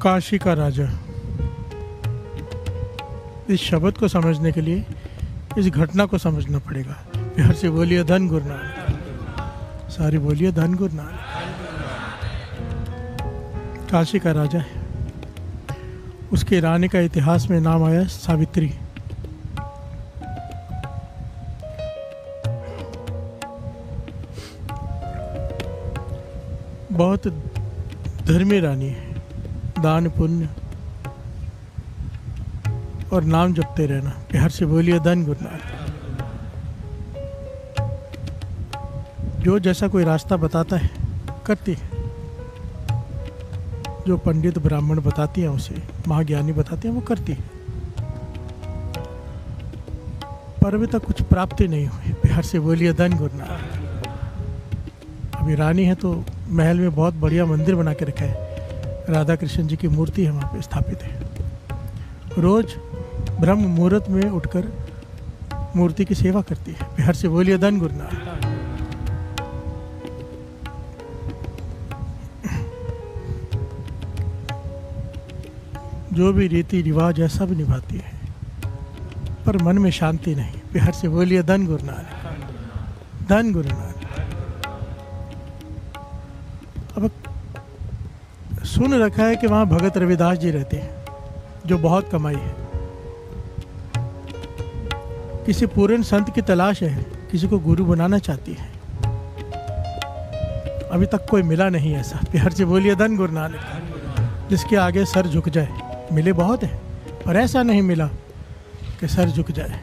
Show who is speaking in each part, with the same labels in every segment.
Speaker 1: काशी का राजा। इस शब्द को समझने के लिए इस घटना को समझना पड़ेगा। प्यार से बोलिए धन गुरु नानक। सारी बोलिए धन गुरु नानक। काशी का राजा है। उसके रानी का इतिहास में नाम आया सावित्री। बहुत धर्मी रानी है। दान पुण्य और नाम जपते रहना। प्यार से बोलिए धन गुरु नानक। जो जैसा कोई रास्ता बताता है करती है। जो पंडित ब्राह्मण बताती हैं उसे, महाज्ञानी बताते हैं, वो करती है। पर अभी तक कुछ प्राप्ति नहीं हुई। प्यार से बोलिए धन गुरु नानक। अभी रानी है तो महल में बहुत बढ़िया मंदिर बना के रखा है। राधा कृष्ण जी की मूर्ति है वहाँ पे स्थापित है। रोज ब्रह्म मुहूर्त में उठकर मूर्ति की सेवा करती है। प्यार से बोलिए धन गुरु नानक। जो भी रीति रिवाज है सब निभाती है, पर मन में शांति नहीं। प्यार से बोलिए धन गुरु नानक। धन गुरु नानक। अब सुन रखा है कि वहाँ भगत रविदास जी रहते हैं, जो बहुत कमाई है। किसी पूर्ण संत की तलाश है, किसी को गुरु बनाना चाहती है। अभी तक कोई मिला नहीं ऐसा। प्यार से बोलिए धन गुरु नानक। जिसके आगे सर झुक जाए। मिले बहुत है, पर ऐसा नहीं मिला कि सर झुक जाए।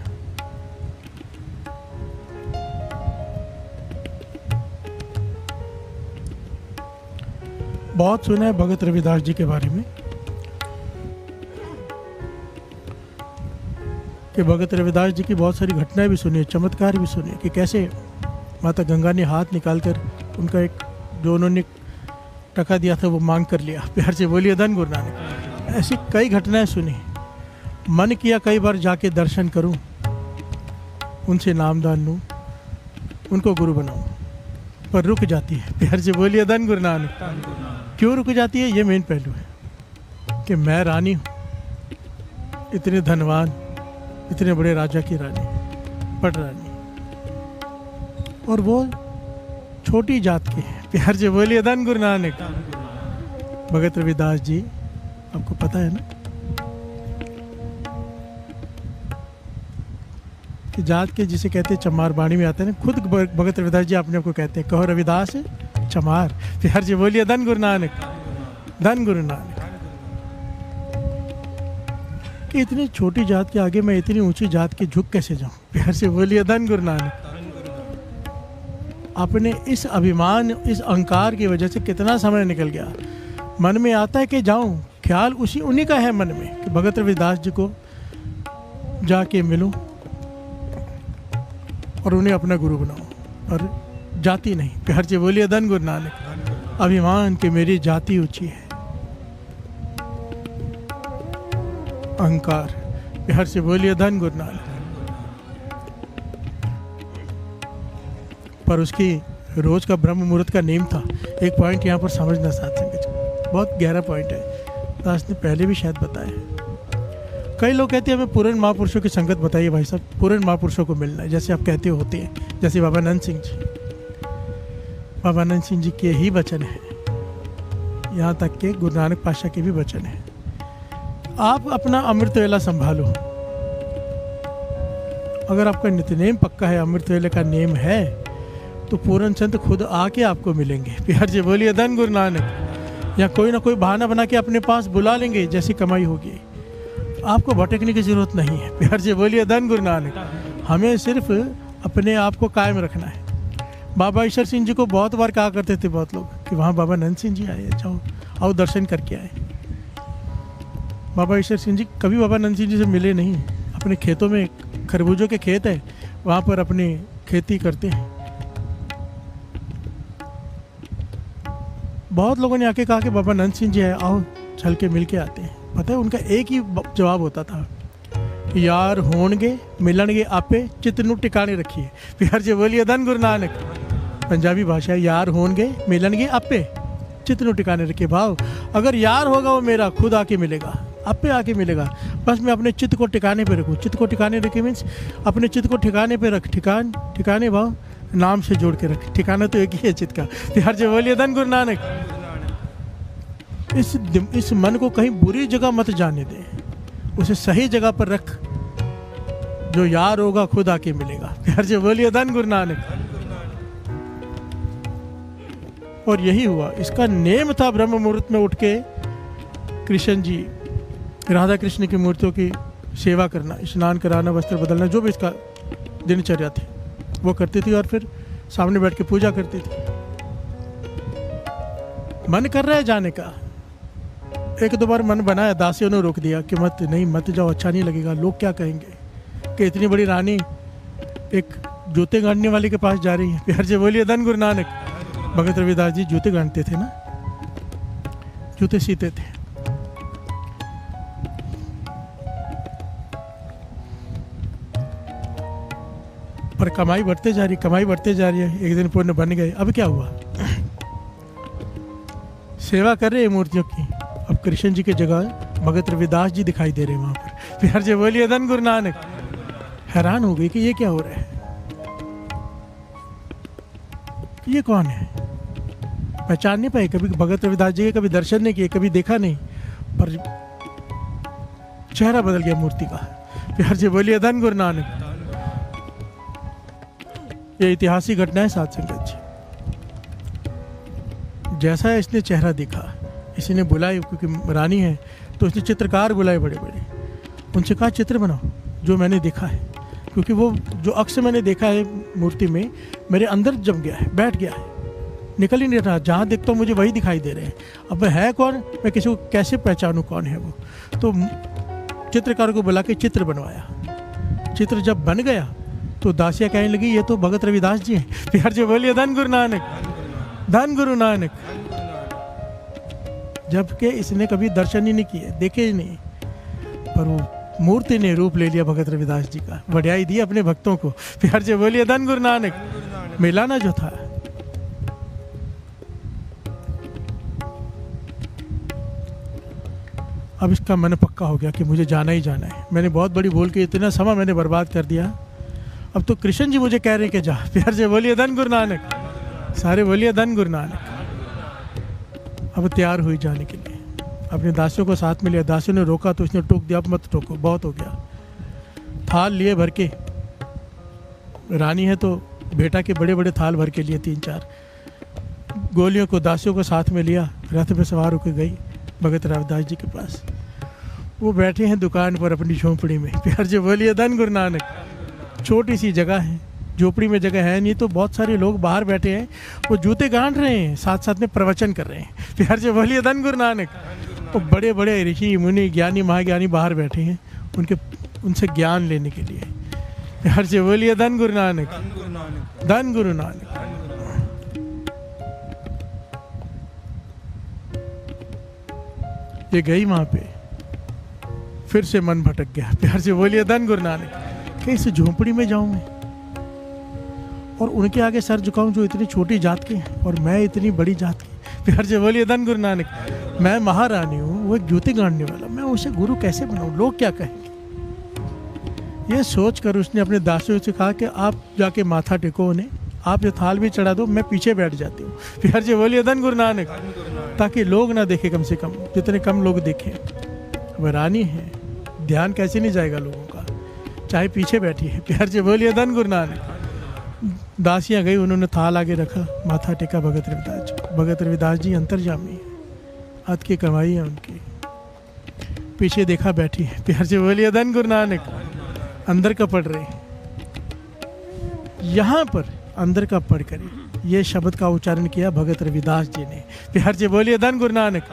Speaker 1: बहुत सुना है भगत रविदास जी के बारे में कि भगत रविदास जी की बहुत सारी घटनाएं भी सुनी है, चमत्कार भी सुने कि कैसे माता गंगा ने हाथ निकालकर उनका एक जो उन्होंने टका दिया था वो मांग कर लिया। प्यार से बोलिए धन गुरु नानक। ऐसी कई घटनाएं सुनी। मन किया कई बार जाके दर्शन करूं, उनसे नामदान लूं, उनको गुरु बनाऊं, पर रुक जाती है। प्यार से बोलिए धन गुरु नानक। क्यों रुक जाती है? ये मेन पहलू है कि मैं रानी हूँ, इतने धनवान, इतने बड़े राजा की रानी, पट रानी, और वो छोटी जात की है। प्यार से बोलिए धन गुरु नानक। भगत रविदास जी आपको पता है ना कि जात के जिसे कहते हैं चमार, बाणी में आते हैं ना, खुद भगत रविदास जी अपने आपको कहते हैं, कहो रविदास चमार। प्यार से बोलिए धन गुरु नानक। धन गुरु नानक। कि इतनी छोटी जात के आगे मैं इतनी ऊंची जात की झुक कैसे जाऊं? प्यार से बोलिए धन गुरु नानक। अपने इस अभिमान, इस अहंकार की वजह से कितना समय निकल गया। मन में आता है कि जाऊं, ख्याल उन्हीं का है मन में कि भगत रविदास जी को जाके मिलूं और उन्हें अपना गुरु बनाऊं, और जाति नहीं। प्यार से बोलिए धन गुरु नानक। अभिमान कि मेरी जाति ऊंची है, अहंकार। प्यार से बोलिए धन गुरु नानक। पर उसकी रोज का ब्रह्म मुहूर्त का नेम था। एक पॉइंट यहाँ पर समझना साथ संगत, बहुत गहरा पॉइंट है, दास ने पहले भी शायद बताया। कई लोग कहते हैं हमें पूर्ण महापुरुषों की संगत बताइए भाई साहब, पूर्ण महापुरुषों को मिलना है, जैसे आप कहते होते हैं, जैसे बाबा नंद सिंह जी। बाबा नंद सिंह जी के ही वचन है, यहाँ तक के गुरु नानक पातशाह के भी वचन है। आप अपना अमृत वेला संभालो। अगर आपका नित्यनेम पक्का है, अमृत वेले का नेम है, तो पूर्ण संत खुद आके आपको मिलेंगे। प्यार से बोलिए धन गुरु नानक। या कोई ना कोई बहाना बना के अपने पास बुला लेंगे, जैसी कमाई होगी। आपको भटकने की जरूरत नहीं है। प्यार से बोलिए धन गुरु नानक। हमें सिर्फ अपने आप को कायम रखना है। बाबा ईश्वर सिंह जी को बहुत बार कहा करते थे बहुत लोग कि वहाँ बाबा नंद सिंह जी आए, जाओ आओ दर्शन करके आए। बाबा ईश्वर सिंह जी कभी बाबा नंद सिंह जी से मिले नहीं। अपने खेतों में खरबूजों के खेत है, वहाँ पर अपनी खेती करते हैं। बहुत लोगों ने आके कहा कि बाबा नंद सिंह जी आए, आओ चल के मिल के आते हैं। पता है उनका एक ही जवाब होता था, यार होणगे मिलणगे आपे चित्त नू टिकाने रखिए। प्यार से बोलिए धन गुरु नानक। पंजाबी भाषा है, यार होणगे मिलणगे आपे चित्त नु टिकाने रखे भाव। अगर यार होगा वो मेरा खुद आके मिलेगा, आप पे आके मिलेगा। बस मैं अपने चित्त को टिकाने पे रखूँ। चित्त को टिकाने रखे मीन्स अपने चित्त को ठिकाने पे रख, ठिकाने भाव नाम से जोड़ के रख। ठिकाना तो एक ही है चित्त का। हर जगह बोलिए धन गुरु नानक। इस मन को कहीं बुरी जगह मत जाने दे, उसे सही जगह पर रख। जो यार होगा खुद आके मिलेगा। हर जगह बोलिए धन गुरु नानक। और यही हुआ। इसका नेम था ब्रह्म मुहूर्त में उठ के कृष्ण जी, राधा कृष्ण की मूर्तियों की सेवा करना, स्नान कराना, वस्त्र बदलना, जो भी इसका दिनचर्या थी वो करती थी। और फिर सामने बैठ के पूजा करती थी। मन कर रहा है जाने का, एक दो बार मन बनाया, दासियों ने रोक दिया कि मत जाओ, अच्छा नहीं लगेगा, लोग क्या कहेंगे कि इतनी बड़ी रानी एक जूते गाड़ने वाले के पास जा रही है। प्यार से बोलिए धन गुरु नानक। भगत रविदास जी जूते गाड़ते थे ना, जूते सीते थे। पर कमाई बढ़ते जा रही है। एक दिन पुण्य बन गए। अब क्या हुआ? सेवा कर रहे हैं मूर्तियों की। अब कृष्ण जी की जगह भगत रविदास जी दिखाई दे रहे हैं वहां पर। प्यार से बोलिए धन गुरु नानक। हैरान हो गई कि ये क्या हो रहा है, ये कौन है? पहचान नहीं पाए। कभी भगत रविदास जी के कभी दर्शन नहीं किए, कभी देखा नहीं, पर चेहरा बदल गया मूर्ति का। प्यार से बोलिए धन गुरु नानक। ये ऐतिहासिक घटना है साथ संगत जी। जैसा इसने चेहरा देखा, इसी ने बुलाए, क्योंकि रानी है तो इसने चित्रकार बुलाए बड़े बड़े। उनसे कहा चित्र बनाओ जो मैंने देखा है, क्योंकि वो जो अक्स मैंने देखा है मूर्ति में मेरे अंदर जम गया है, बैठ गया है, निकल ही नहीं रहा। जहाँ देखता हूँ मुझे वही दिखाई दे रहे हैं। अब वह है कौन, मैं किसी को कैसे पहचानूँ कौन है वो? तो चित्रकार को बुला के चित्र बनवाया। चित्र जब बन गया तो दासियाँ कहने लगी ये तो भगत रविदास जी हैं। प्यार से बोलिए धन गुरु नानक, धन गुरु नानक। जबकि इसने कभी दर्शन ही नहीं किए, देखे ही नहीं, पर वो मूर्ति ने रूप ले लिया भगत रविदास जी का। बढ़ाई दी अपने भक्तों को। प्यार से बोलिए धन गुरु नानक। मिलाना जो था, अब इसका मन पक्का हो गया कि मुझे जाना ही जाना है। मैंने बहुत बड़ी भूल की, इतना समय मैंने बर्बाद कर दिया। अब तो कृष्ण जी मुझे कह रहे हैं कि जा। प्यार से बोलिए धन गुरु नानक। सारे बोलिए धन गुरु नानक। अब तैयार हुई जाने के लिए, अपने दासियों को साथ में लिया। दासियों ने रोका तो इसने टोक दिया, अब मत टोको, बहुत हो गया। थाल लिए भर के, रानी है तो बेटा के बड़े बड़े थाल भर के लिए 3-4 गोलियों को, दासियों को साथ में लिया। रथ पे सवार होकर गई भगत रविदास जी के पास। वो बैठे हैं दुकान पर अपनी झोंपड़ी में। प्यार से बोलिए धन गुरु नानक। छोटी सी जगह है, झोपड़ी में जगह है नहीं, तो बहुत सारे लोग बाहर बैठे हैं, वो जूते गांठ रहे हैं, साथ साथ में प्रवचन कर रहे हैं। प्यार से बोलिए धन गुरु नानक। वो बड़े बड़े ऋषि मुनि ज्ञानी महाज्ञानी बाहर बैठे हैं उनसे ज्ञान लेने के लिए। प्यार से बोलिए धन गुरु नानक, धन गुरु नानक। ये गई वहां पे, फिर से मन भटक गया। प्यार से बोलिए धन गुरु नानक। इस झोंपड़ी में जाऊं मैं और उनके आगे सर झुकाऊं जो इतनी छोटी जात के हैं और मैं इतनी बड़ी जात की। प्यार से बोलिए धन गुरु नानक। मैं महारानी हूँ, वो एक जूते गाड़ने वाला, मैं उसे गुरु कैसे बनाऊं, लोग क्या कहेंगे? ये सोच कर उसने अपने दासियों से कहा कि आप जाके माथा टेको उन्हें, आप ये थाल भी चढ़ा दो, मैं पीछे बैठ जाती हूँ। प्यार से बोलिए धन गुरु नानक। ताकि लोग ना देखे, कम से कम जितने कम लोग देखें। वह रानी है, ध्यान कैसे नहीं जाएगा लोगों का, चाहे पीछे बैठी है। प्यार से बोलिए धन गुरु नानक। दासियाँ गई, उन्होंने थाल आगे रखा, माथा टेका भगत रविदास जी। भगत रविदास जी अंतर्यामी है, हाथ की कमाई है उनकी। पीछे देखा बैठी है। प्यार से बोलिए धन गुरु नानक। अंदर का पढ़ रहे, यहाँ पर अंदर का पढ़ कर ये शब्द का उच्चारण किया भगत रविदास जी ने। प्यार से बोलिए धन गुरु नानक।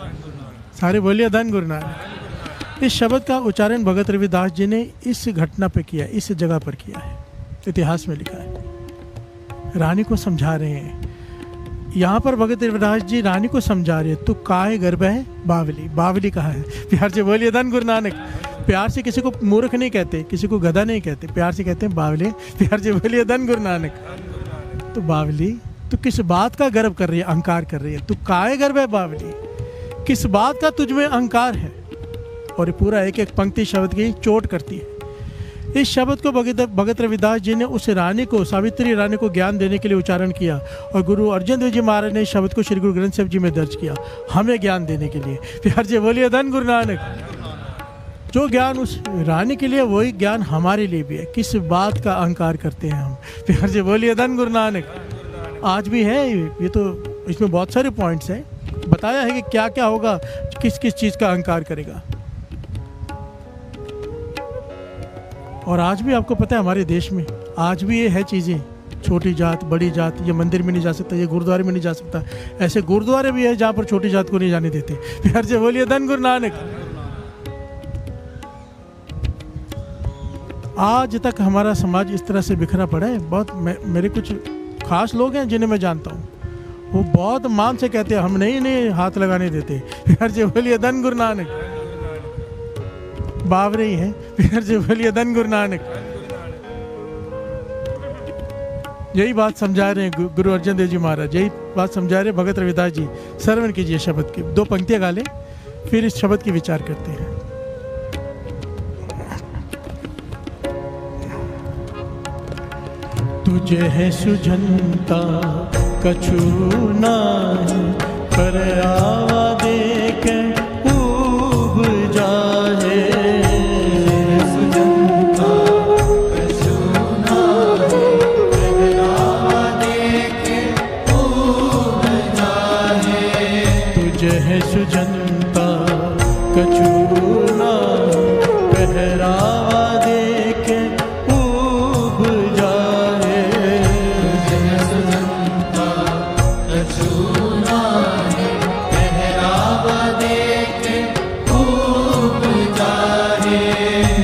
Speaker 1: सारे बोलिए धन गुरु नानक। इस शब्द का उच्चारण भगत रविदास जी ने इस घटना पे किया, इस जगह पर किया है, इतिहास में लिखा है। रानी को समझा रहे हैं यहाँ पर भगत रविदास जी, रानी को समझा रहे हैं, तू काहे गर्भ है बावली, बावली कहा है। प्यार से बोलिए धन गुरु नानक। प्यार से किसी को मूर्ख नहीं कहते, किसी को गधा नहीं कहते, प्यार से कहते हैं बावले। प्यार से बोलिए धन गुरु नानक। तो बावली तू किस बात का गर्व कर रही है, अहंकार कर रही है? तू काहे गर्व है बावली, किस बात का तुझ में अहंकार है? और ये पूरा एक एक पंक्ति शब्द की चोट करती है। इस शब्द को भगत रविदास जी ने उस रानी को, सावित्री रानी को ज्ञान देने के लिए उच्चारण किया, और गुरु अर्जन देव जी महाराज ने इस शब्द को श्री गुरु ग्रंथ साहिब जी में दर्ज किया, हमें ज्ञान देने के लिए। प्यार से बोलिए धन गुरु नानक। जो ज्ञान उस रानी के लिए, वही ज्ञान हमारे लिए भी है। किस बात का अहंकार करते हैं हम? प्यार से बोलिए धन गुरु नानक। आज भी है ये, तो इसमें बहुत सारे पॉइंट्स हैं, बताया है कि क्या क्या होगा, किस किस चीज़ का अहंकार करेगा। और आज भी आपको पता है हमारे देश में आज भी ये है चीज़ें, छोटी जात बड़ी जात, ये मंदिर में नहीं जा सकता, ये गुरुद्वारे में नहीं जा सकता। ऐसे गुरुद्वारे भी है जहाँ पर छोटी जात को नहीं जाने देते। प्यार से बोलिए धन गुरु नानक। आज तक हमारा समाज इस तरह से बिखरा पड़ा है। बहुत मेरे कुछ खास लोग हैं जिन्हें मैं जानता हूँ, वो बहुत मान से कहते हैं हम नहीं हाथ लगाने देते। प्यार से बोलिए धन गुरु नानक। बावरे ही हैं। प्यार से बोलिए धन गुरु नानक। यही बात समझा रहे हैं गुरु अर्जन देव जी महाराज, यही बात समझा रहे भगत रविदास जी। श्रवण कीजिए शब्द की, 2 पंक्तियां गा लें, फिर इस शब्द की विचार करते हैं। तुझे है सुझनता कछु नाहि, पर आवा देख ऊब जाए। सुझनता कछु नाहि, पर आवा देख ऊब जाए। तुझे है सुझनता कछु नाहि, पहरावा देख ऊब जाए।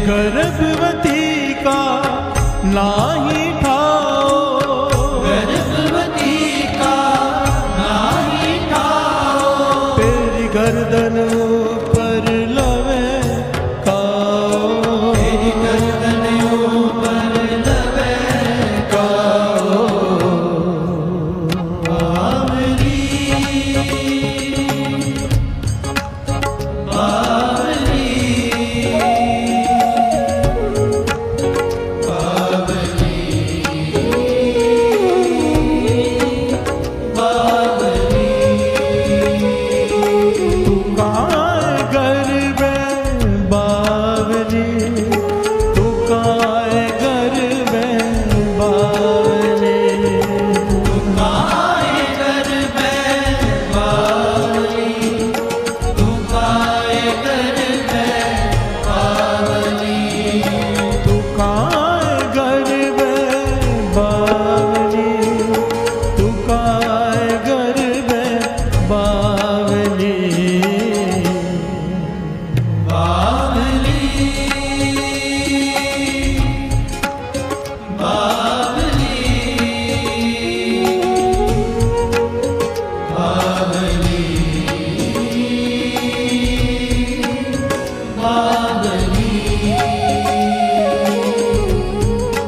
Speaker 1: गर्भवती का नाही ठाओ, गर्भवती का नाही ठाओ। तेरी गर्दन ऊपर लवे काओ, तेरी गर्दन ऊपर लवे काओ। बावली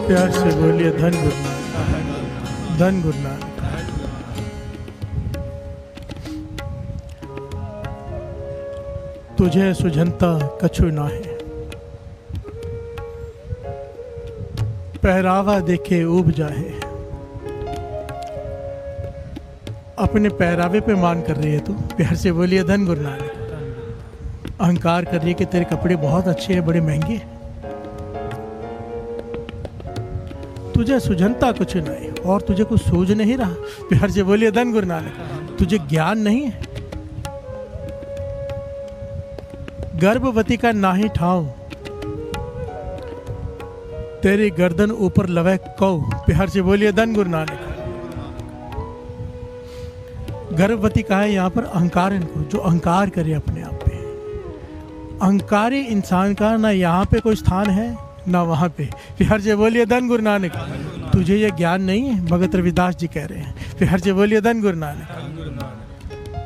Speaker 1: प्यार से बोलिए धन गुरु नानक, धन गुरु नानक। तुझे सुझनता कछु नाहि, पहरावा देखे ऊब जाए। अपने पहरावे पे मान कर रही है तू। प्यार से बोलिए धन गुरु नानक। अहंकार कर रही है कि तेरे कपड़े बहुत अच्छे हैं, बड़े महंगे हैं। तुझे सुझनता कुछ नहीं, और तुझे कुछ सूझ नहीं रहा। प्यार से बोलिए धन गुरु नानक। तुझे ज्ञान नहीं है। गर्भवती का नाही ठाव, तेरी गर्दन ऊपर लवे कौ। प्यार से बोलिए धन गुरु नानक। गर्भवती का है यहाँ पर अहंकार, इनको जो अहंकार करे अपने आप पे। अहंकारी इंसान का ना यहाँ पे कोई स्थान है ना वहाँ पे। प्यार से बोलिए धन गुरु नानक। तुझे ये ज्ञान नहीं है, भगत रविदास जी कह रहे हैं। प्यार से बोलिए धन गुरु नानक।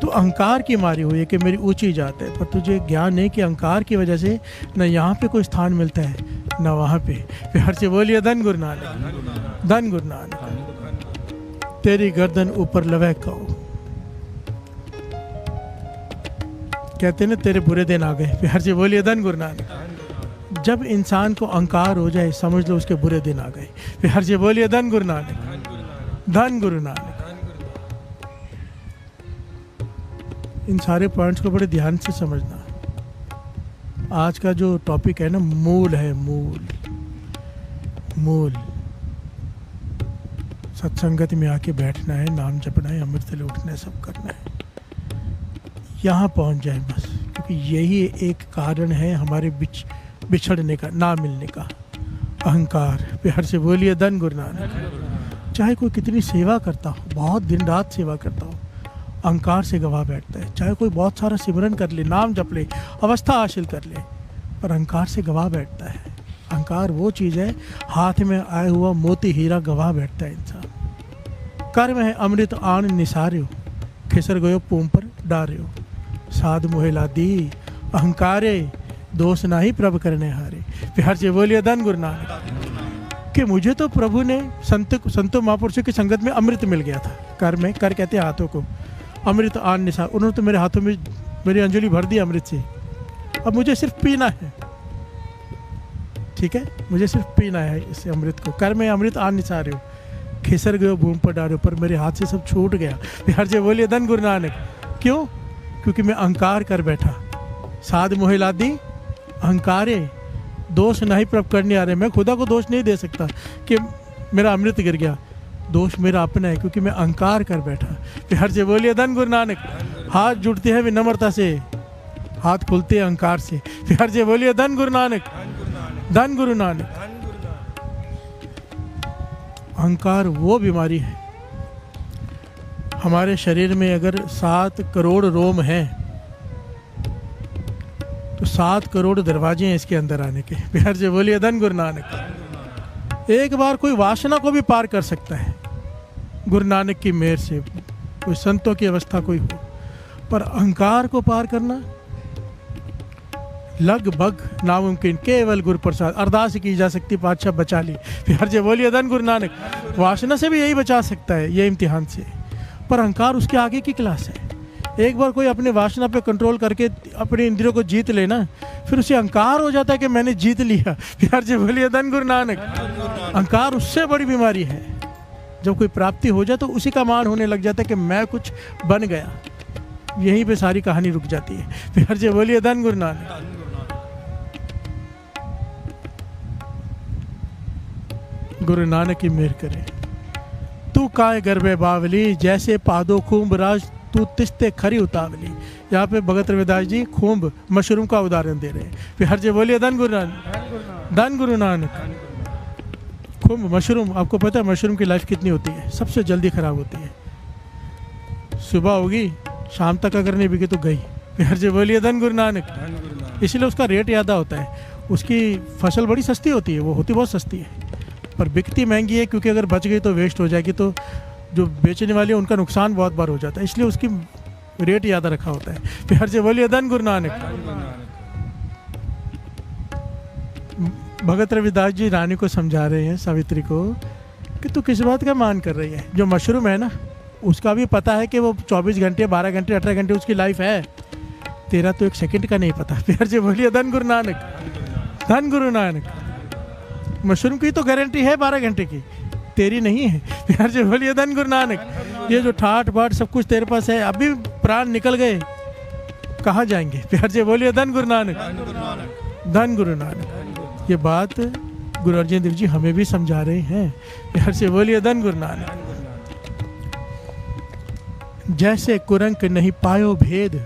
Speaker 1: तो अहंकार की मारी हुई है कि मेरी ऊंची जात है, पर तुझे ज्ञान नहीं कि अहंकार की वजह से न यहाँ पे कोई स्थान मिलता है न वहाँ पे। प्यार से बोलिए धन गुरु नानक, धन गुरु नानक। तेरी गर्दन ऊपर लवह कहो। कहते ना तेरे बुरे दिन आ गए। प्यार से बोलिए धन गुरु नानक। जब इंसान को अहंकार हो जाए समझ लो उसके बुरे दिन आ गए। प्यार से बोलिए धन गुरु नानक, धन गुरु नानक। इन सारे पॉइंट्स को बड़े ध्यान से समझना। आज का जो टॉपिक है ना, मूल है, मूल सत्संगत में आके बैठना है, नाम जपना है, अमृत से उठना है, सब करना है, यहाँ पहुँच जाए बस। क्योंकि यही एक कारण है हमारे बिछड़ने का, ना मिलने का, अहंकार। प्यार से बोलिए धन गुरु नानक। चाहे कोई कितनी सेवा करता हो, बहुत दिन रात सेवा करता हो, अहंकार से गवा बैठता है। चाहे कोई बहुत सारा सिमरन कर ले, नाम जप ले, अवस्था हासिल कर ले, पर अहंकार से गवा बैठता है। अहंकार वो चीज़ है, हाथ में आया हुआ मोती हीरा गवा बैठता है इंसान। कर्म है अमृत आन निसार्यो, खिसर गयो पूम पर डार्यो। साध मोहेला दी अहंकारे, दोष ना ही प्रभु करने हारे। प्यार से बोलिए धन गुरु नानक। कि मुझे तो प्रभु ने संतों महापुरुषों की संगत में अमृत मिल गया था। कर में कर कहते हैं हाथों को, अमृत आन निसार। उन्होंने तो मेरे हाथों में मेरी अंजलि भर दी अमृत से। अब मुझे सिर्फ पीना है, ठीक है, मुझे सिर्फ पीना है इस अमृत को। कर में अमृत आन निसार हो, खिसर गयो भूमि पर डारो, पर मेरे हाथ से सब छूट गया। प्यार से बोलिए धन गुरु नानक। क्यों? क्योंकि मैं अहंकार कर बैठा। साध मोहिला दी अहंकारे, दोष नहीं प्रभ करने आ रहे। मैं खुदा को दोष नहीं दे सकता कि मेरा अमृत गिर गया, दोष मेरा अपना है, क्योंकि मैं अहंकार कर बैठा। प्यार से बोलिए धन गुरु नानक। हाथ जुड़ते हैं विनम्रता से, हाथ खुलते हैं अहंकार से। प्यार से बोलिए धन गुरु नानक, धन गुरु नानक। अहंकार वो बीमारी है हमारे शरीर में। अगर 7 करोड़ रोम हैं तो 7 करोड़ दरवाजे हैं इसके अंदर आने के। प्यार से बोलिए धन गुरु नानक। एक बार कोई वासना को भी पार कर सकता है गुरु नानक की मेहर से, कोई संतों की अवस्था कोई हो, पर अहंकार को पार करना लगभग नामुमकिन। केवल गुरु प्रसाद अरदास की जा सकती, पातशाह बचा ली। प्यार से बोलिए धन गुरु नानक। वासना से भी यही बचा सकता है, ये इम्तिहान से, पर अहंकार उसके आगे की क्लास है। एक बार कोई अपने वासना पे कंट्रोल करके अपने इंद्रियों को जीत लेना, फिर उसे अहंकार हो जाता है कि मैंने जीत लिया। प्यार से बोलिए धन गुरु नानक। अहंकार उससे बड़ी बीमारी है। जब कोई प्राप्ति हो जाए तो उसी का मान होने लग जाता है कि मैं कुछ बन गया। यहीं पे सारी कहानी रुक जाती है। प्यार से बोलिए धन गुरु नानक। गुरु नानक की मेहर करे। तू काय गर्भे बावली, जैसे पादो खूब राज, तू तिस्ते खरी उतावली। यहाँ पे भगत रविदास जी खूब मशरूम का उदाहरण दे रहे हैं। फिर हर जगह बोलिए धन गुरु नानक, धन गुरु नानक। खूब मशरूम, आपको पता है मशरूम की लाइफ कितनी होती है? सबसे जल्दी खराब होती है। सुबह होगी, शाम तक अगर नहीं बिकी तो गई। फिर हर जगह बोलिए धन गुरु नानक। इसलिए उसका रेट ज़्यादा होता है। उसकी फसल बड़ी सस्ती होती है, वो होती बहुत सस्ती है, पर बिकती महंगी है, क्योंकि अगर बच गई तो वेस्ट हो जाएगी, तो जो बेचने वाले हैं उनका नुकसान बहुत बार हो जाता है, इसलिए उसकी रेट ज़्यादा रखा होता है। प्यार से बोलिए धन गुरु नानक। भगत रविदास जी रानी को समझा रहे हैं, सावित्री को, कि तू किस बात का मान कर रही है? जो मशरूम है ना, उसका भी पता है कि वो 24 घंटे, 12 घंटे, 18 घंटे उसकी लाइफ है। तेरा तो 1 सेकंड का नहीं पता। प्यार से बोलिए धन गुरु नानक, धन गुरु नानक। मशरूम की तो गारंटी है 12 घंटे की, तेरी नहीं है। प्यार से बोलिए धन गुरु नानक। ये जो ठाट बाट सब कुछ तेरे पास है, अभी प्राण निकल गए, कहाँ जाएंगे? प्यार से बोलिए धन गुरु नानक, धन गुरु नानक। ये बात गुरु अर्जन देव जी हमें भी समझा रहे हैं। प्यार से बोलिए धन गुरु नानक। जैसे कुरंक नहीं पायो भेद,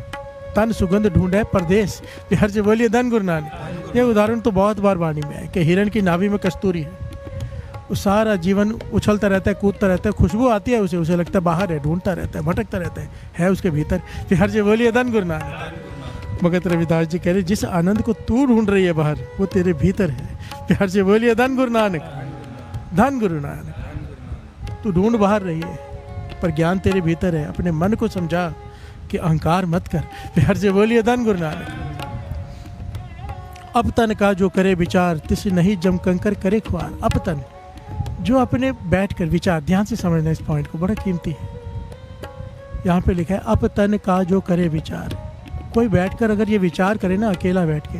Speaker 1: तन सुगंध ढूंढे परदेश। प्यार से बोलिए धन गुरु नानक। ये उदाहरण तो बहुत बार वाणी में है कि हिरण की नाभि में कस्तूरी है, वो सारा जीवन उछलता रहता है, कूदता रहता है, खुशबू आती है उसे लगता है बाहर है, ढूंढता रहता है, भटकता रहता है उसके भीतर। प्यार से बोलिए धन गुरु नानक। भगत रविदास जी कह रहे, जिस आनंद को तू ढूंढ रही है बाहर, वो तेरे भीतर है। प्यार से बोलिए धन गुरु नानक, धन गुरु नानक। तू ढूंढ बाहर रही है, पर ज्ञान तेरे भीतर है। अपने मन को समझा कि अहंकार मत कर। प्यार से बोलिए धन गुरु नानक। अब तन का जो करे विचार, तिस नहीं जम कंकर करे ख्वार। अब तन जो अपने बैठकर विचार, ध्यान से समझना इस पॉइंट को, बड़ा कीमती है। यहाँ पे लिखा है अप तन का जो करे विचार। कोई बैठकर अगर ये विचार करे ना, अकेला बैठ के,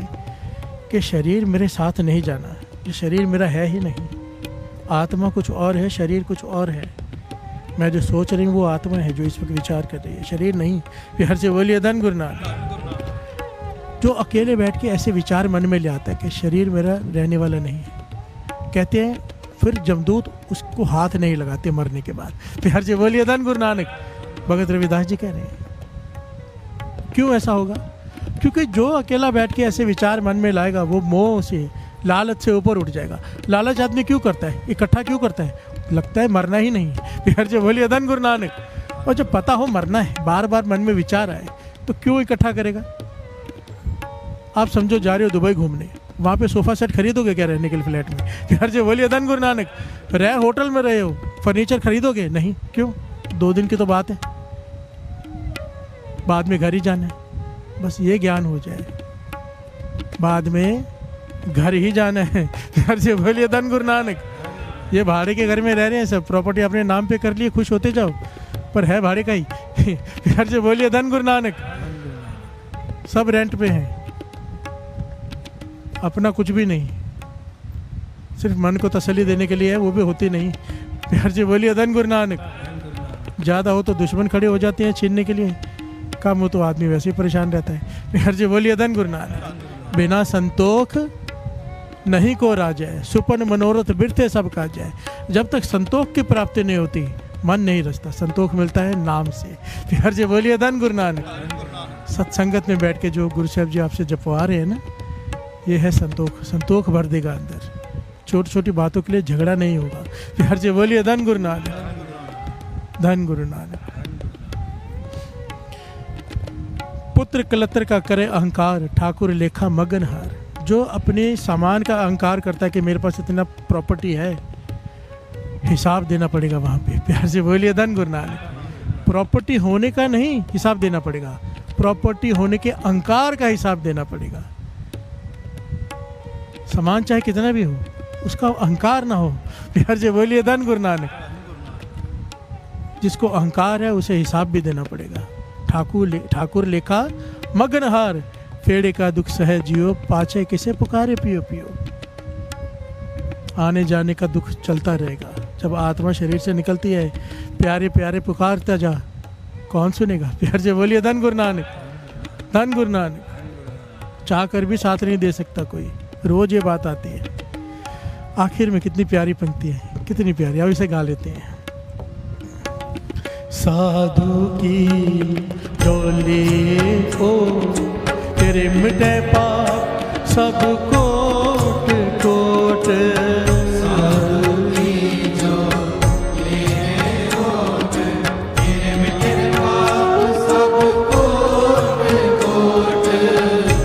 Speaker 1: कि शरीर मेरे साथ नहीं जाना, ये शरीर मेरा है ही नहीं, आत्मा कुछ और है, शरीर कुछ और है, मैं जो सोच रही हूँ वो आत्मा है जो इस वक्त विचार कर रही है, शरीर नहीं। प्यार से बोलिए धन गुरु नानक। जो अकेले बैठ के ऐसे विचार मन में ले आता है कि शरीर मेरा रहने वाला नहीं है, कहते हैं फिर जमदूत उसको हाथ नहीं लगाते मरने के बाद। प्यार से बोलिए धन गुरु नानक। भगत रविदास जी कह रहे हैं क्यों ऐसा होगा? क्योंकि जो अकेला बैठ के ऐसे विचार मन में लाएगा वो मोह से, लालच से ऊपर उठ जाएगा। लालच आदमी क्यों करता है, इकट्ठा क्यों करता है? लगता है मरना ही नहीं। प्यार से बोलिए धन गुरु नानक। और जब पता हो मरना है, बार बार मन में विचार आए, तो क्यों इकट्ठा करेगा? आप समझो जा रहे हो दुबई घूमने, वहाँ पे सोफा सेट खरीदोगे क्या रहने के लिए फ्लैट में? प्यार से बोलिए धन गुरु नानक। रह होटल में रहे हो, फर्नीचर खरीदोगे नहीं? क्यों? 2 दिन की तो बात है, बाद में घर ही जाना है। बस ये ज्ञान हो जाए, बाद में घर ही जाना है। प्यार से बोलिए धन गुरु नानक। ये भाड़े के घर में रह रहे हैं सब, प्रॉपर्टी अपने नाम पे कर लिए, खुश होते जाओ, पर है भाड़े का ही। प्यार से बोलिए धन गुरु नानक। सब रेंट पे हैं, अपना कुछ भी नहीं, सिर्फ मन को तसल्ली देने के लिए है, वो भी होती नहीं। प्यार से बोलिए धन गुरु नानक। ज़्यादा हो तो दुश्मन खड़े हो जाते हैं छीनने के लिए, कम हो तो आदमी वैसे ही परेशान रहता है। प्यार से बोलिए धन गुरु नानक। बिना संतोख नहीं को राजय, सुपन मनोरथ बिरथे सब काजय। जब तक संतोख की प्राप्ति नहीं होती, मन नहीं रचता। संतोख मिलता है नाम से। प्यार से बोलिए धन गुरु नानक। सत्संगत में बैठ के जो गुरु साहब जी आपसे जपवा रहे हैं ना, ये है संतोख। संतोख भर देगा अंदर, छोटी छोटी बातों के लिए झगड़ा नहीं होगा। प्यार से बोलिए धन गुरु नानक। धन गुरु नानक। पुत्र कलत्र का करे अहंकार, ठाकुर लेखा मगन हार। जो अपने सामान का अहंकार करता है कि मेरे पास इतना प्रॉपर्टी है, हिसाब देना पड़ेगा वहाँ पे। प्यार से बोलिए धन गुरु नानक। प्रॉपर्टी होने का नहीं हिसाब देना पड़ेगा, प्रॉपर्टी होने के अहंकार का हिसाब देना पड़ेगा। सामान चाहे कितना भी हो, उसका अहंकार ना हो। प्यार से बोलिए धन गुरु नानक। जिसको अहंकार है उसे हिसाब भी देना पड़ेगा। ठाकुर लेखा मगनहार, फेड़े का दुख सह जियो, पाछे किसे पुकारे पियो पियो। आने जाने का दुख चलता रहेगा। जब आत्मा शरीर से निकलती है, प्यारे प्यारे पुकारता जा, कौन सुनेगा? प्यार से बोलिए धन गुरु नानक। धन गुरु नानक। चाह कर भी साथ नहीं दे सकता कोई, रोज ये बात आती है। आखिर में कितनी प्यारी पंक्ति है, कितनी प्यारी, अब इसे गा लेते हैं। साधु की डोली ओ तेरे मिटे पाप सब कोट कोट। साधु की डोली ओ तेरे मिटे पाप सब कोट कोट।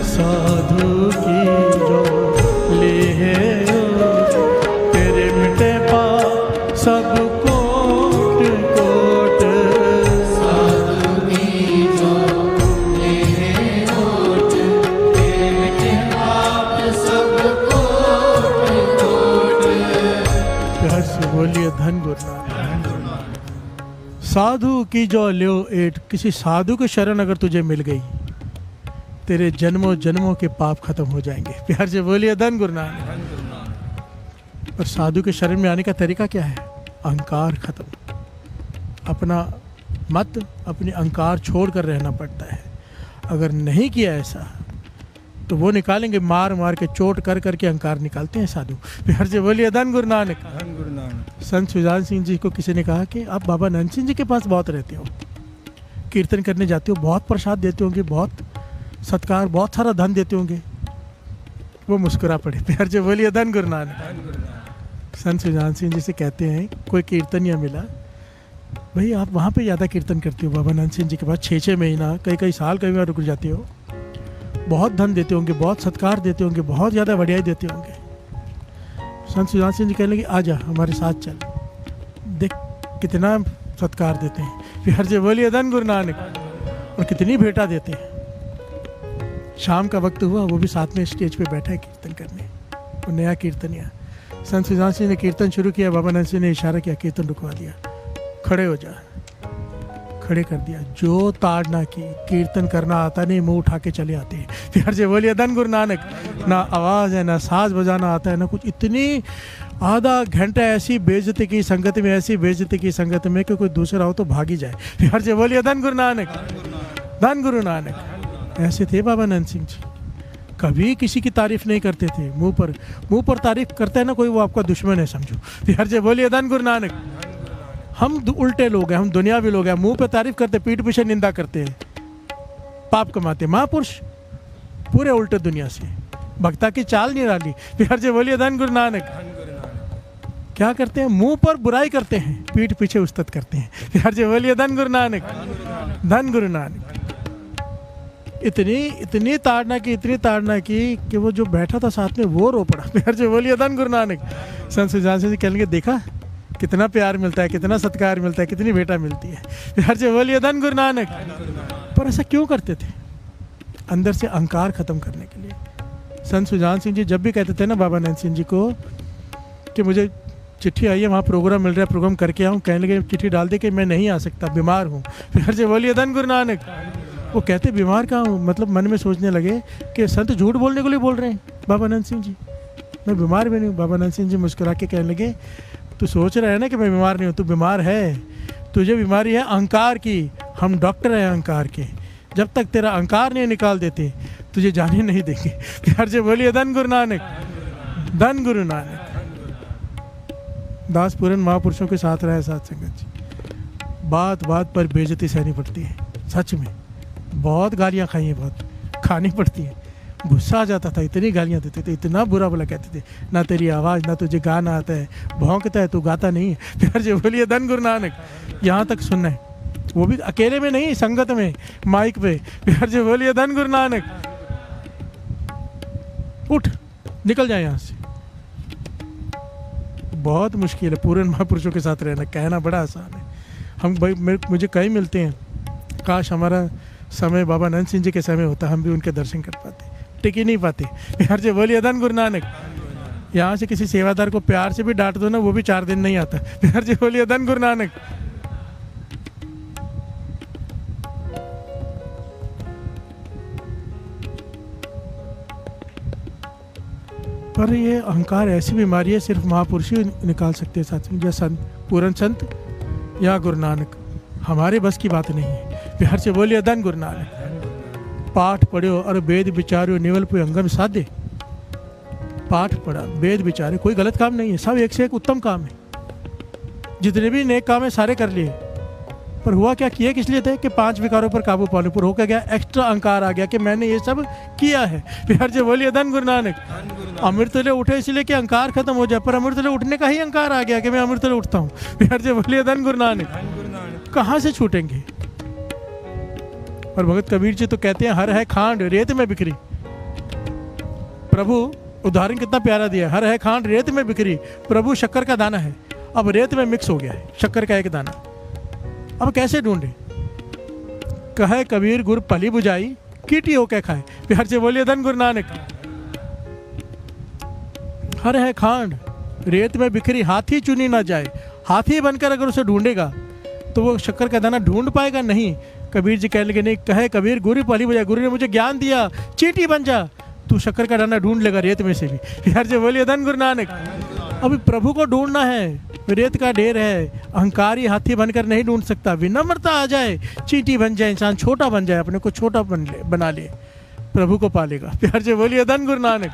Speaker 1: साधु की डोली ओ तेरे मिटे पाप सब कोट कोट। बोलिए धन गुरु नानक। साधु की जो ल्यो एट, किसी साधु की शरण अगर तुझे मिल गई, तेरे जन्मों जन्मों के पाप खत्म हो जाएंगे। प्यार से बोलिए धन गुरु नानक। और साधु के शरण में आने का तरीका क्या है? अहंकार खत्म, अपना मत, अपने अहंकार छोड़ कर रहना पड़ता है। अगर नहीं किया ऐसा तो वो निकालेंगे, मार मार के, चोट कर करके अहंकार निकालते हैं साधु। प्यार से बोलिए धन गुरु नानक। धन गुरु नानक। संत सुजान सिंह जी को किसी ने कहा कि आप बाबा नंद सिंह जी के पास बहुत रहते हो, कीर्तन करने जाते हो, बहुत प्रसाद देते होंगे, बहुत सत्कार, बहुत सारा धन देते होंगे। वो मुस्कुरा पड़े। प्यार से बोलिए धन गुरु नानक। संत सुजान सिंह जी से कहते हैं, कोई कीर्तनिया मिला, भाई आप वहाँ पे ज़्यादा कीर्तन करते हो बाबा नंद सिंह जी के पास, 6-6 महीना, कई साल कई बार रुक जाते हो, बहुत धन देते होंगे, बहुत सत्कार देते होंगे, बहुत ज़्यादा बढ़िया देते होंगे। संत सुजान सिंह जी कहने लगे, आजा हमारे साथ चल, देख कितना सत्कार देते हैं। प्यार से बोलिए धन गुरु नानक। और कितनी भेंटा देते हैं। शाम का वक्त हुआ, वो भी साथ में स्टेज पे बैठा है कीर्तन करने, वो नया कीर्तनिया। संत सुजान सिंह ने कीर्तन शुरू किया, बाबा नंद सिंह ने इशारा किया, कीर्तन रुकवा दिया, खड़े हो जा, खड़े कर दिया। जो ताड़ना की, कीर्तन करना आता नहीं, मुंह उठा के चले आते हैं। प्यार से बोलिए धन गुरु नानक। ना आवाज़ है, ना साज बजाना आता है, ना कुछ। इतनी आधा घंटा ऐसी बेइज्जती की संगत में, ऐसी बेइज्जती की संगत में कि कोई दूसरा हो तो भागी जाए। प्यार से बोलिए धन गुरु नानक, धन गुरु नानक। ऐसे थे बाबा नंद सिंह जी, कभी किसी की तारीफ नहीं करते थे। मुंह पर तारीफ करते हैं ना कोई, वो आपका दुश्मन है समझो। प्यार से बोलिए धन गुरु नानक। हम उल्टे लोग हैं, हम दुनियावी लोग हैं, मुंह पे तारीफ करते, पीठ पीछे निंदा करते हैं, पाप कमाते। महापुरुष पूरे उल्टे दुनिया से, भक्ता की चाल नहीं डाली। प्यार से बोलिए धन गुरु नानक। क्या करते हैं? मुंह पर बुराई करते हैं, पीठ पीछे उस्तत करते हैं। प्यार से बोलिए धन गुरु नानक, धन गुरु नानक। इतनी ताड़ना की, इतनी ताड़ना की कि वो जो बैठा था साथ में वो रो पड़ा। प्यार से बोलिए धन गुरु नानक। संत सुजान सिंह जी कहेंगे, देखा कितना प्यार मिलता है, कितना सत्कार मिलता है, कितनी बेटा मिलती है। प्यार से बोलिए धन गुरु नानक। पर ऐसा क्यों करते थे? अंदर से अहंकार खत्म करने के लिए। संत सुजान सिंह जी जब भी कहते थे ना बाबा नंद सिंह जी को कि मुझे चिट्ठी आई है, वहाँ प्रोग्राम मिल रहा है, प्रोग्राम करके आऊँ, कहने लगे चिट्ठी डाल दे कि मैं नहीं आ सकता, बीमार हूँ। प्यार से बोलिए धन गुरु नानक। वो कहते बीमार कहाँ हूँ, मतलब मन में सोचने लगे कि संत झूठ बोलने को लिए बोल रहे हैं बाबा नंद सिंह जी, मैं बीमार भी नहीं हूँ। बाबा नंद सिंह जी मुस्कुरा के कहने लगे, तू सोच रहा है ना कि मैं बीमार नहीं हूँ, तू बीमार है, तुझे बीमारी है अहंकार की, हम डॉक्टर हैं अहंकार के, जब तक तेरा अहंकार नहीं निकाल देते तुझे जाने नहीं देंगे। प्यार से बोलिए धन गुरु नानक, धन गुरु नानक। दास पूरन महापुरुषों के साथ रहे साथ संगत जी, बात बात पर बेइज्जती सहनी पड़ती है, सच में बहुत गालियाँ खाई हैं, बहुत खानी पड़ती हैं। गुस्सा आ जाता था, इतनी गालियाँ देते थे, इतना बुरा भला कहते थे, ना तेरी आवाज़, ना तुझे गाना आता है, भौंकता है, तू गाता नहीं है। प्यार से बोलिए धन गुरु नानक। यहाँ तक सुनना है, वो भी अकेले में नहीं, संगत में, माइक पे। प्यार से बोलिए धन गुरु नानक। उठ, निकल जाए यहाँ से। बहुत मुश्किल है पूरन महापुरुषों के साथ रहना, कहना बड़ा आसान है। हम भाई मुझे कई मिलते हैं, काश हमारा समय बाबा नंद सिंह जी के समय होता, हम भी उनके दर्शन कर पाते, टिक ही नहीं पाते। प्यार से बोलिए धन गुरु नानक। यहाँ से किसी सेवादार को प्यार से भी डांट दो ना, वो भी 4 दिन नहीं आता। प्यार से बोलिए धन गुरु नानक। पर ये अहंकार ऐसी बीमारी है, सिर्फ महापुरुष ही निकाल सकते हैं साथ में, जैसे संत, पूरन संत या गुरु नानक। हमारे बस की बात नहीं है। प्यार से बोलिए धन गुरु नानक। पाठ पढ़ो और वेद विचारो, निवल पे अंगम साधे। पाठ पढ़ा, वेद विचारे, कोई गलत काम नहीं है, सब एक से एक उत्तम काम है। जितने भी नेक काम है सारे कर लिए, पर हुआ क्या, किए किस लिए थे कि 5 विकारों पर काबू पाने पर होकर गया, एक्स्ट्रा अहंकार आ गया कि मैंने ये सब किया है। प्यार से बोलिए धन गुरु नानक। अमृतले उठे इसलिए कि अहंकार खत्म हो जाए, पर अमृतले उठने का ही अहंकार आ गया कि मैं अमृतले उठता हूँ। प्यार से बोलिए धन गुरु नानक। कहाँ से छूटेंगे? और भगत कबीर जी तो कहते हैं, हर है खांड रेत में बिखरी। प्रभु उदाहरण कितना प्यारा दिया, हर है खांड रेत में बिखरी। प्रभु शक्कर का दाना है, अब रेत में मिक्स हो गया है शक्कर का एक दाना, अब कैसे ढूंढे? कहे कबीर गुर पली बुझाई, कीटी होके खाए। प्यार से बोलिए धन गुरु नानक। हर है खांड रेत में बिखरी, हाथी चुनी ना जाए। हाथी बनकर अगर उसे ढूंढेगा तो वो शक्कर का दाना ढूंढ पाएगा नहीं। कबीर जी कहने लगे, नहीं, कहे कबीर गुरु पली बुझाई, गुरु ने मुझे ज्ञान दिया, चींटी बन जा, तू शक्कर का दाना ढूंढ लेगा रेत में से भी। प्यार से बोलिए धन गुरु नानक। अभी प्रभु को ढूंढना है, रेत का ढेर है, अहंकारी हाथी बनकर नहीं ढूंढ सकता। विनम्रता आ जाए, चींटी बन जाए, इंसान छोटा बन जाए, अपने को छोटा बना ले, प्रभु को पालेगा। प्यार से बोलिए धन गुरु नानक।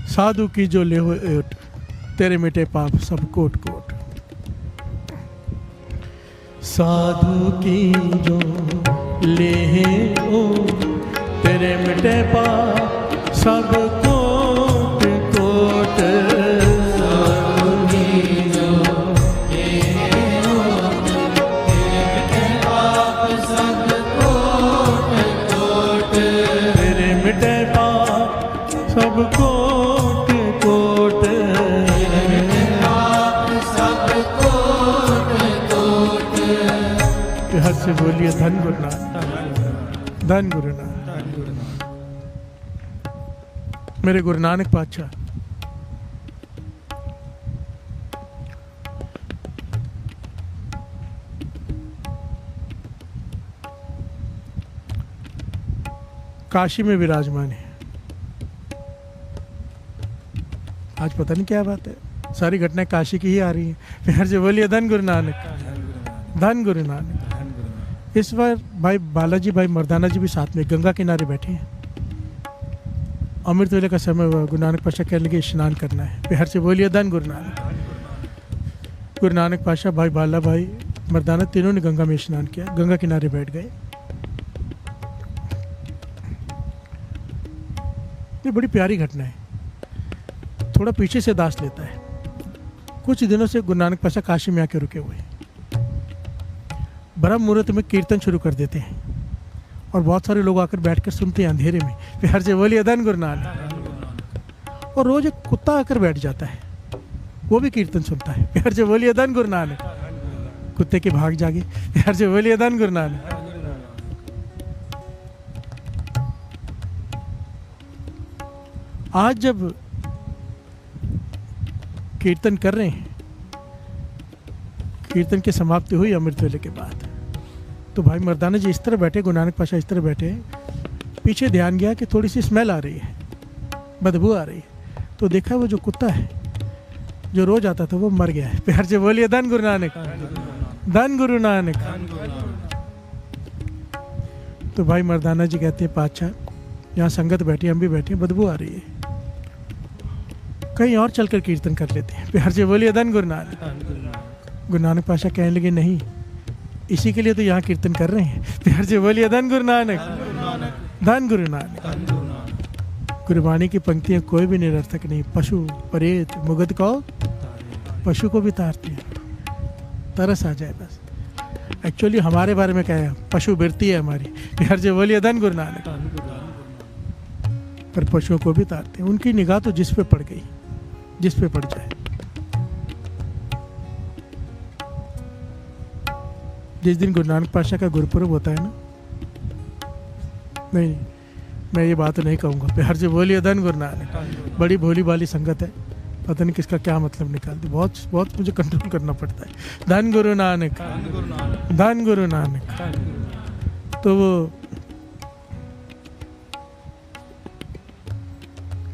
Speaker 1: साधु की जो ले हो ओट, तेरे मिटे पाप सब कोट कोट। साधु की जो ले ओट, तेरे मिटे पाप सब कोट कोट। साधु की जो ले ओट, तेरे मिटे पाप सब कोट कोट। तेरे मिटे पाप सब कोट कोट। तेरे मिटे पाप सब कोट कोट। प्यार से बोलिए धन गुरु नानक, धन गुरु नानक। मेरे गुरु नानक पातशाह काशी में विराजमान है। आज पता नहीं क्या बात है, सारी घटनाएं काशी की ही आ रही हैं। प्यार से बोलिए धन गुरु नानक, धन गुरु नानक। इस बार भाई बालाजी भाई मर्दाना जी भी साथ में गंगा किनारे बैठे हैं। अमृत वेले का समय हुआ, गुरु नानक पातशाह कहने लगे स्नान करना है। प्यार से बोलिए धन गुरु नानक। गुरु नानक पातशाह भाई बाला भाई मर्दाना तीनों ने गंगा में स्नान किया, गंगा किनारे बैठ गए। ये बड़ी प्यारी घटना है। थोड़ा पीछे से दास लेता है। कुछ दिनों से गुरु नानक पातशाह काशी में आके रुके हुए हैं। ब्रह्म मुहूर्त में कीर्तन शुरू कर देते हैं और बहुत सारे लोग आकर बैठकर सुनते हैं अंधेरे में। प्यार से बोलिए धन गुरु नानक। और रोज एक कुत्ता आकर बैठ जाता है, वो भी कीर्तन सुनता है। प्यार से बोलिए धन गुरु नानक। कुत्ते के भाग जागे। प्यार से बोलिए धन गुरु नानक। आज जब कीर्तन कर रहे हैं, कीर्तन की समाप्ति हुई अमृत वेले के बाद, तो भाई मर्दाना जी इस तरह बैठे, गुरु नानक पातशाह इस तरह बैठे, पीछे ध्यान गया कि थोड़ी सी स्मेल आ रही है, बदबू आ रही है। तो देखा वो जो कुत्ता है जो रोज आता था वो मर गया है। प्यार से बोलिए धन गुरु नानक, धन गुरु नानक। तो भाई मर्दाना जी कहते हैं पातशाह यहाँ संगत बैठी, हम भी बैठे, बदबू आ रही है, कहीं और चलकर कीर्तन कर लेते हैं। प्यार से बोलिए धन गुरु नानक। गुरु नानक पातशाह कहने लगे नहीं, इसी के लिए तो यहाँ कीर्तन कर रहे हैं। प्यार से बोलिए धन गुरु नानक, धन गुरु नानक। गुरुवाणी की पंक्तियाँ कोई भी निरर्थक नहीं। पशु परेत मुगध को, पशु को भी तारते हैं, तरस आ जाए बस। एक्चुअली हमारे बारे में क्या है, पशु वृत्ति है हमारी। प्यार से बोलिए धन गुरु नानक। पर पशुओं को भी तारते हैं। उनकी निगाह तो जिस पे पड़ गई, जिस पे पड़ जाए। जिस दिन गुरु नानक पातशाह का गुरुपुरब होता है ना, नहीं मैं ये बात नहीं कहूँगा। प्यार से बोलिए धन गुरु नानक। बड़ी भोली भाली संगत है, पता नहीं किसका क्या मतलब निकालती, बहुत बहुत मुझे कंट्रोल करना पड़ता है। धन गुरु नानक, धन गुरु नानक। तो वो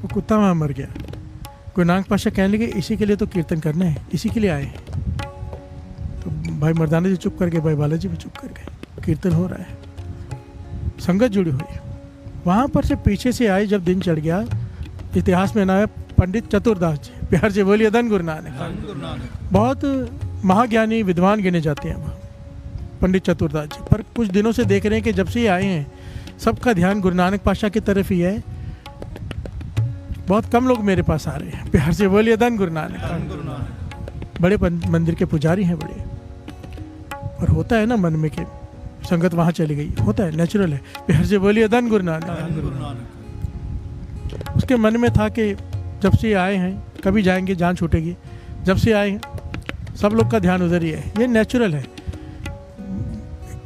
Speaker 1: कुत्ता वहाँ मर गया। गुरु नानक पातशाह कहने लगे इसी के लिए तो कीर्तन करना है, इसी के लिए आए हैं। तो भाई मर्दाना जी चुप कर गए, भाई बालाजी भी चुप कर गए। कीर्तन हो रहा है, संगत जुड़ी हुई है। वहाँ पर से पीछे से आए, जब दिन चढ़ गया, इतिहास में नाम है पंडित चतुरदास जी। प्यार से बोलिए धन गुरु नानक। बहुत महाज्ञानी विद्वान गिने जाते हैं वहाँ पंडित चतुरदास जी। पर कुछ दिनों से देख रहे हैं कि जब से ये आए हैं सबका ध्यान गुरु नानक पातशाह की तरफ ही है। बहुत कम लोग मेरे पास आ रहे हैं। प्यार से बोलिए धन गुरु नानक। बड़े मंदिर के पुजारी हैं बड़े, पर होता है ना मन में कि संगत वहाँ चली गई, होता है, नेचुरल है। प्यार से बोलिए धन गुरु नानक। उसके मन में था कि जब से आए हैं कभी जाएंगे, जान छूटेगी। जब से आए हैं सब लोग का ध्यान उधर ही है, ये नेचुरल है।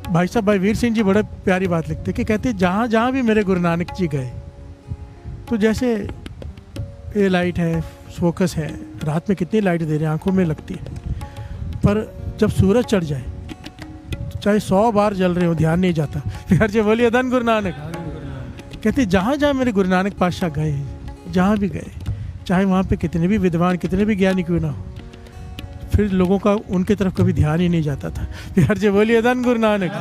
Speaker 1: भाई साहब भाई वीर सिंह जी बड़ा प्यारी बात लिखते कि कहते जहाँ जहाँ भी मेरे गुरु नानक जी गए, तो जैसे ये लाइट है, फोकस है, रात में कितनी लाइट दे रहे हैं, आंखों में लगती है, पर जब सूरज चढ़ जाए तो चाहे 100 बार जल रहे हो ध्यान नहीं जाता। प्यार से बोलिए धन गुरु नानक। कहते जहाँ जहाँ मेरे गुरु नानक पातशाह गए, जहाँ भी गए, चाहे वहाँ पे कितने भी विद्वान, कितने भी ज्ञानी क्यों ना हो, फिर लोगों का उनके तरफ कभी ध्यान ही नहीं जाता था। प्यार से बोलिए धन गुरु नानक,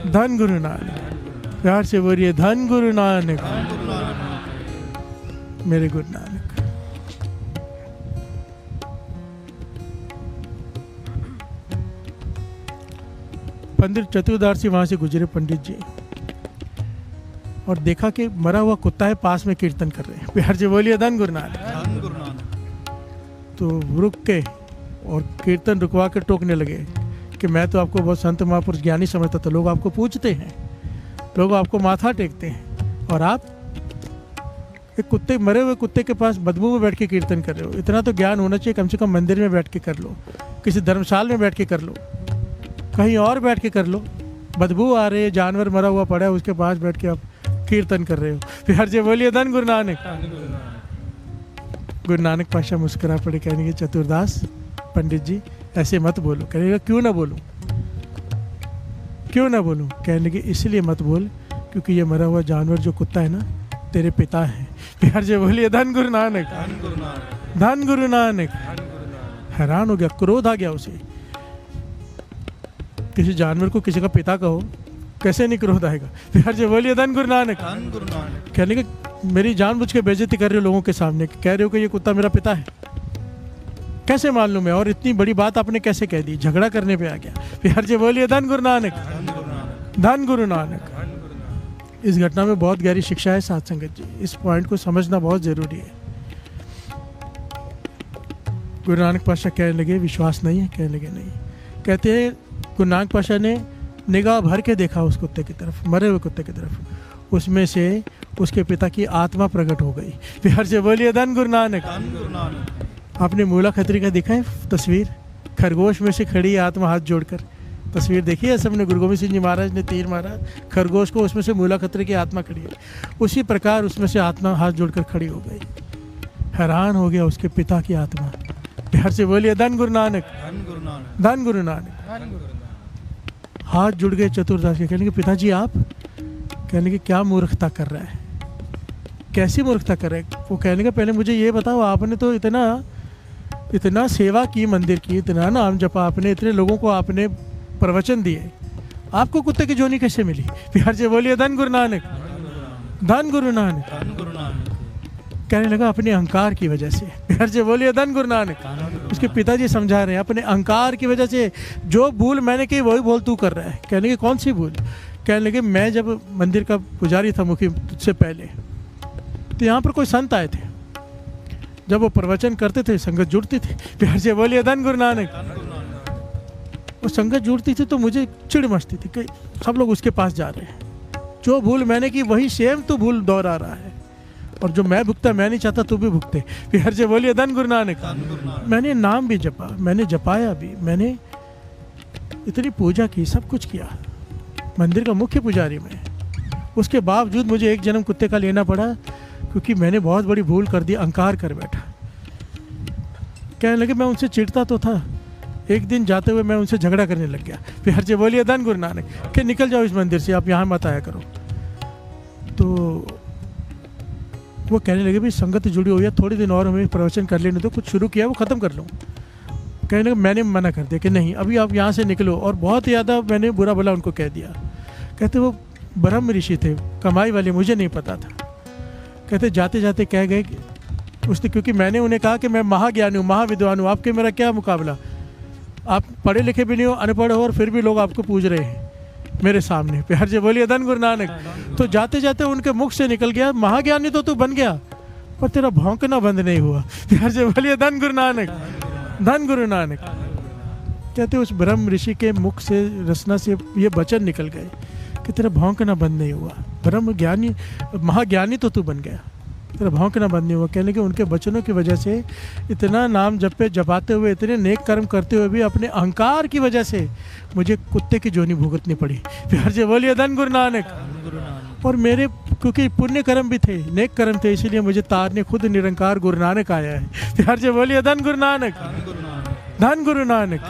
Speaker 1: धन गुरु नानक। प्यार से बोलिए धन गुरु नानक, मेरे गुरु नानक। पंडित चतुरदास जी वहां से गुजरे पंडित जी, और देखा कि मरा हुआ कुत्ता है, पास में कीर्तन कर रहे हैं। प्यार से बोलिए धन गुरु नानक। तो रुक के और कीर्तन रुकवा के टोकने लगे कि मैं तो आपको बहुत संत महापुरुष ज्ञानी समझता था, लोग आपको पूछते हैं, लोग आपको माथा टेकते हैं, और आप एक कुत्ते, मरे हुए कुत्ते के पास बदबू में बैठ के कीर्तन कर रहे हो। इतना तो ज्ञान होना चाहिए, कम से कम मंदिर में बैठ के कर लो, किसी धर्मशाला में बैठ के कर लो, कहीं और बैठ के कर लो, बदबू आ रही है, जानवर मरा हुआ पड़ा है, उसके पास बैठ के आप कीर्तन कर रहे हो। प्यार से बोलिए धन गुरु नानक। गुरु नानक पाशाह मुस्कुरा पड़े, कहने के चतुरदास पंडित जी ऐसे मत बोलो। कहने लगा क्यों ना बोलूं, क्यों ना बोलूं? कहने लगे इसलिए मत बोल क्योंकि ये मरा हुआ जानवर जो कुत्ता है ना तेरे पिता है। प्यार से बोलिए धन गुरु नानक, धन गुरु नानक। हैरान हो गया, क्रोध आ गया उसे। किसी जानवर को किसी का पिता कहो, कैसे नहीं क्रोध आएगा? प्यार से बोलिए धन गुरु नानक। कहने के मेरी जानबूझ के बेइज्जती कर रहे हो लोगों के सामने, कह रहे हो कि ये कुत्ता मेरा पिता है, कैसे मान लूं मैं? और इतनी बड़ी बात आपने कैसे कह दी? झगड़ा करने पे आ गया। प्यार से बोलिए धन गुरु नानक, धन गुरु नानक। इस घटना में बहुत गहरी शिक्षा है साथ संगत जी, इस पॉइंट को समझना बहुत जरूरी है। गुरु नानक पाशाह कहने लगे विश्वास नहीं है? कहने लगे नहीं। कहते हैं गुरु नानक पाशाह ने निगाह भर के देखा उस कुत्ते की तरफ, मरे हुए कुत्ते की तरफ, उसमें से उसके पिता की आत्मा प्रकट हो गई। प्यार से बोलिए धन गुरु नानक। आपने मूला खत्री का देखा है तस्वीर? खरगोश में से खड़ी आत्मा हाथ जोड़कर, तस्वीर देखी है सबने? गुरु गोविंद सिंह जी महाराज ने तीर मारा खरगोश को, उसमें से मूला खत्री की आत्मा खड़ी है। उसी प्रकार उसमें से आत्मा हाथ जोड़कर खड़ी हो गई। हैरान हो गया उसके पिता की आत्मा। प्यार से बोलिए धन गुरु नानक, धन गुरु नानक। हाथ जुड़ गए चतुरदास के। कहने के पिताजी आप? कहने के क्या मूर्खता कर रहा है, कैसी मूर्खता कर रहा है? वो कहने का पहले मुझे ये बताओ, आपने तो इतना सेवा की मंदिर की, इतना नाम जपा आपने, इतने लोगों को आपने प्रवचन दिए, आपको कुत्ते की जोनी कैसे मिली? प्यार से बोलिए धन गुरु नानक, धन गुरु नानक। कहने लगा अपने अहंकार की वजह से। प्यार से बोलिए धन गुरु नानक। उसके पिताजी समझा रहे हैं अपने अहंकार की वजह से जो भूल मैंने की वही भूल तू कर रहा है। कहने की कौन सी भूल? कहने लगे मैं जब मंदिर का पुजारी था मुखी तुझसे पहले, तो यहाँ पर कोई संत आए थे, जब वो प्रवचन करते थे संगत जुड़ती थी। प्यार से बोलिए धन गुरु नानक। वो संगत जुड़ती थी तो मुझे चिढ़ मचती थी कि सब लोग उसके पास जा रहे हैं, जो भूल मैंने की वही सेम तो भूल दोहरा रहा है, और जो मैं भुगता मैं नहीं चाहता तू भी भुगते। प्यार से बोलिए धन गुरु नानक। मैंने नाम भी जपा, मैंने जपाया भी, मैंने इतनी पूजा की, सब कुछ किया, मंदिर का मुख्य पुजारी में, उसके बावजूद मुझे एक जन्म कुत्ते का लेना पड़ा क्योंकि मैंने बहुत बड़ी भूल कर दी, अहंकार कर बैठा। कहने लगे मैं उनसे चिढ़ता तो था, एक दिन जाते हुए मैं उनसे झगड़ा करने लग गया। प्यार से बोलिए धन गुरु नानक। कि निकल जाओ इस मंदिर से, आप यहाँ मत आया करो। तो वो कहने लगे भाई संगत जुड़ी हुई है, थोड़े दिन और हमें प्रवचन कर लेने दो, कुछ शुरू किया वो ख़त्म कर लूँ। कहने लगे मैंने मना कर दिया कि नहीं अभी आप यहाँ से निकलो, और बहुत ज़्यादा मैंने बुरा भला उनको कह दिया। कहते वो ब्रह्म ऋषि थे, कमाई वाले, मुझे नहीं पता था। कहते जाते जाते कह गए कि उसने, क्योंकि मैंने उन्हें कहा कि मैं महाज्ञानी हूँ, महाविद्वान हूँ, आपके मेरा क्या मुकाबला, आप पढ़े लिखे भी नहीं हो, अनपढ़ हो, और फिर भी लोग आपको पूछ रहे हैं मेरे सामने। प्यार से बोलिए धन गुरु नानक। तो जाते जाते उनके मुख से निकल गया महाज्ञानी तो तू बन गया, पर तेरा भौंकना बंद नहीं हुआ। प्यार से बोलिए धन गुरु नानक, धन गुरु नानक। कहते उस ब्रह्म ऋषि के मुख से, रसना से ये वचन निकल गए कि तेरा भौंकना बंद नहीं हुआ, ब्रह्म ज्ञानी महाज्ञानी तो तू बन गया, तेरा भौंकना बंद नहीं हुआ। कहने के उनके वचनों की वजह से इतना नाम जपाते हुए, इतने नेक कर्म करते हुए भी अपने अहंकार की वजह से मुझे कुत्ते की जोनी भुगतनी पड़ी। प्यार से बोलिए धन गुरु नानक। और मेरे क्योंकि पुण्य कर्म भी थे, नेक कर्म थे, इसीलिए मुझे तारने खुद निरंकार गुरु नानक आया है। प्यार से बोलिए धन गुरु नानक, धन गुरु नानक।